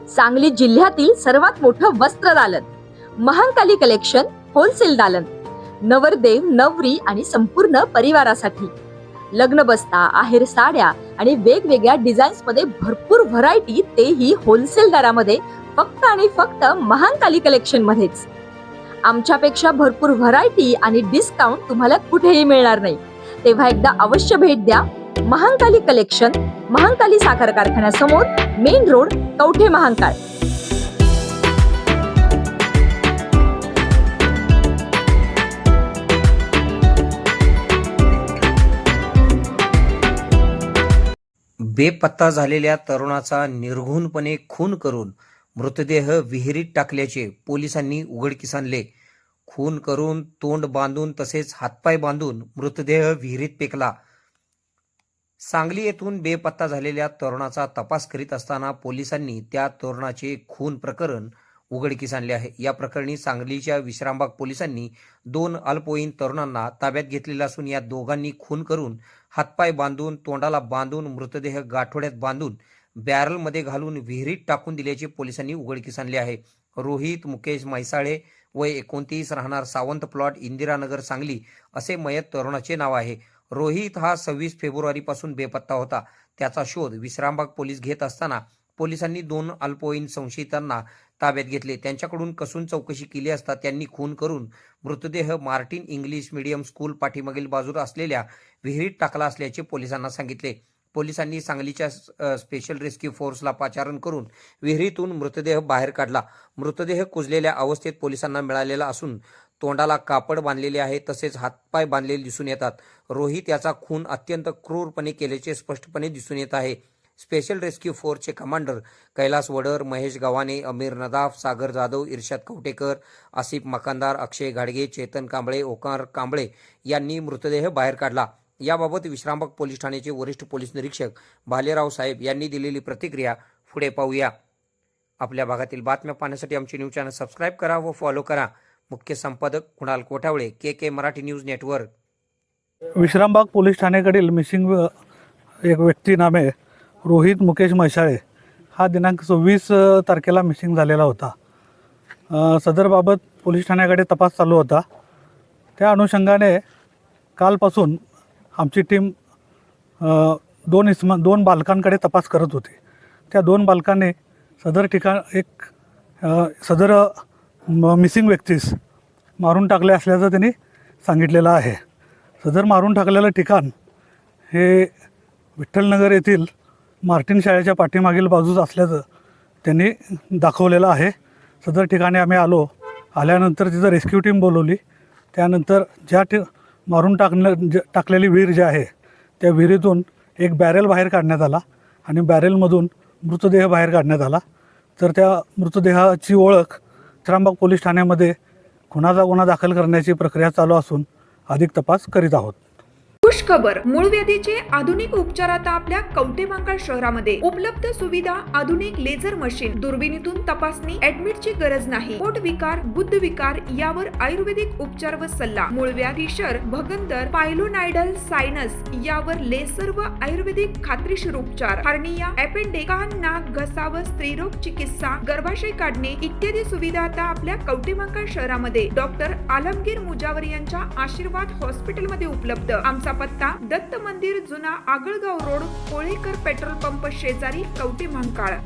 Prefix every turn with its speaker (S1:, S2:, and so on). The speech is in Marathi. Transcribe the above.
S1: सांगली जिल्ह्यातील सर्वात मोठं वस्त्र दालन, महांकाली कलेक्शन होलसेल दालन, नवरदेव नवरी आणि संपूर्ण परिवारासाठी लग्न बस्ता, आहेर साड्या आणि वेगवेगळ्या डिझाईन्स मध्ये भरपूर व्हरायटी, तेही होलसेल दरामध्ये, फक्त आणि फक्त महांकाली कलेक्शन मध्येच. आमच्यापेक्षा भरपूर व्हरायटी आणि डिस्काउंट तुम्हाला कुठेही मिळणार नाही. तेव्हा एकदा अवश्य भेट द्या. महांकाली कलेक्शन, महांकाली साखर कारखान्यासमोर, मेन रोड, कवठे महांकाळ.
S2: बेपत्ता झालेल्या तरुणाचा निर्घृणपणे खून करून मृतदेह विहिरीत टाकल्याचे पोलिसांनी उघडकीस आणले. खून करून तोंड बांधून तसेच हातपाय बांधून मृतदेह विहिरीत फेकला. सांगली येथून बेपत्ता झालेल्या तरुणाचा तपास करीत असताना पोलिसांनी त्या तरुणाचे खून प्रकरण उघडकीस आणले आहे. या प्रकरणी सांगलीच्या विश्रामबाग पोलिसांनी 2 अल्पवयीन तरुणांना ताब्यात घेतलेला असून या दोघांनी खून करून हातपाय बांधून, तोंडाला बांधून, मृतदेह गाठोड्यात बांधून बॅरलमध्ये घालून विहिरीत टाकून दिल्याचे पोलिसांनी उघडकीस आणले आहे. रोहित मुकेश म्हैसाळे, वय 29, राहणार सावंत प्लॉट, इंदिरानगर, सांगली असे मयत तरुणाचे नाव आहे. रोहित हा 26 फेब्रुवारीपासून बेपत्ता होता. त्याचा शोध विश्रामबाग पोलीस घेत असताना पोलिसांनी 2 अल्पवयीन संशयितांना ताब्यात घेतले. त्यांच्याकडून कसून चौकशी केली असता त्यांनी खून करून मृतदेह मार्टिन इंग्लिश मीडियम स्कूल पाठीमागील बाजूला असलेल्या विहिरीत टाकला असल्याचे पोलिसांना सांगितले. पोलिसांनी सांगलीच्या स्पेशल रेस्क्यू फोर्सला पाचारण करून विहिरीतून मृतदेह बाहेर काढला. मृतदेह कुजलेल्या अवस्थेत पोलिसांना मिळालेला असून तोंडाला कापड बांधलेले आहे, तसेच हातपाय बांधलेले दिसून येतात. रोहित याचा खून अत्यंत क्रूरपणे केल्याचे स्पष्टपणे दिसून येत आहे. स्पेशल रेस्क्यू फोर्सचे कमांडर कैलास वडर, महेश गव्हाणे, अमीर नदाफ, सागर जाधव, इर्शाद कवटेकर, आसिफ मकानदार, अक्षय घाडगे, चेतन कांबळे, ओकार कांबळे यांनी मृतदेह बाहेर काढला. याबाबत विश्रामबाग पोलीस ठाण्याचे वरिष्ठ पोलीस निरीक्षक भालेराव साहेब यांनी दिलेली प्रतिक्रिया पुढे पाहूया. आपल्या भागातील बातम्या पाहण्यासाठी आमचे न्यूज चॅनल सबस्क्राईब करा व फॉलो करा. मुख्य संपादक Kunal Kothawale, K Marathi news network.
S3: Vishrambag police ठाण्याकडील मिसिंग एक व्यक्ती नामे रोहित मुकेश म्हैसाळे हा दिनांक 26 तारखेला मिसिंग झालेला होता. सदरबाबत पोलीस ठाण्याकडे तपास चालू होता. त्या कालपासून आमची टीम 2 बालकांकडे तपास करत होती. त्या 2 बालकांनी सदर मिसिंग व्यक्तीस मारून टाकले असल्याचं त्यांनी सांगितलेलं आहे. सदर मारून टाकलेलं ठिकाण हे विठ्ठलनगर येथील मार्टिन शाळेच्या पाठीमागील बाजूस असल्याचं त्यांनी दाखवलेलं आहे. सदर ठिकाणी आम्ही आल्यानंतर तिथं रेस्क्यू टीम बोलवली. त्यानंतर मारून टाकलेली विहीर जी आहे त्या विहिरीतून एक बॅरेल बाहेर काढण्यात आला आणि बॅरेलमधून मृतदेह बाहेर काढण्यात आला. तर त्या मृतदेहाची ओळख विश्रामबाग पोलीस ठाण्यामध्ये गुन्हा दाखल करण्याची प्रक्रिया चालू असून अधिक तपास करीत आहोत.
S4: खुशखबर, मूळव्याधीचे आधुनिक उपचार आता आपल्या कवठे महांकाळ शहरामध्ये उपलब्ध. सुविधा, आधुनिक लेझर मशीन, दुर्बिणीतून तपासणी, ऍडमिटची गरज नाही. पोट विकार, गुद्ध विकार यावर आयुर्वेदिक उपचार व सल्ला. मूळव्याधी, शर, भगंदर, पायलोनायडल, सायनस यावर लेसर व आयुर्वेदिक खात्रीशीर उपचार. हर्निया, अपेंडिक्स, कान, नाक, घसा व स्त्रीरोग चिकित्सा, गर्भाशय काढणे इत्यादी सुविधा आता आपल्या कवठे महांकाळ शहरामध्ये डॉक्टर आलमगीर मुजावर यांच्या आशीर्वाद हॉस्पिटलमध्ये उपलब्ध. आमचा पत्ता दत्त मंदिर, जुना Agalgaon road, Kolekar petrol pump शेजारी, कवठे महांकाळ.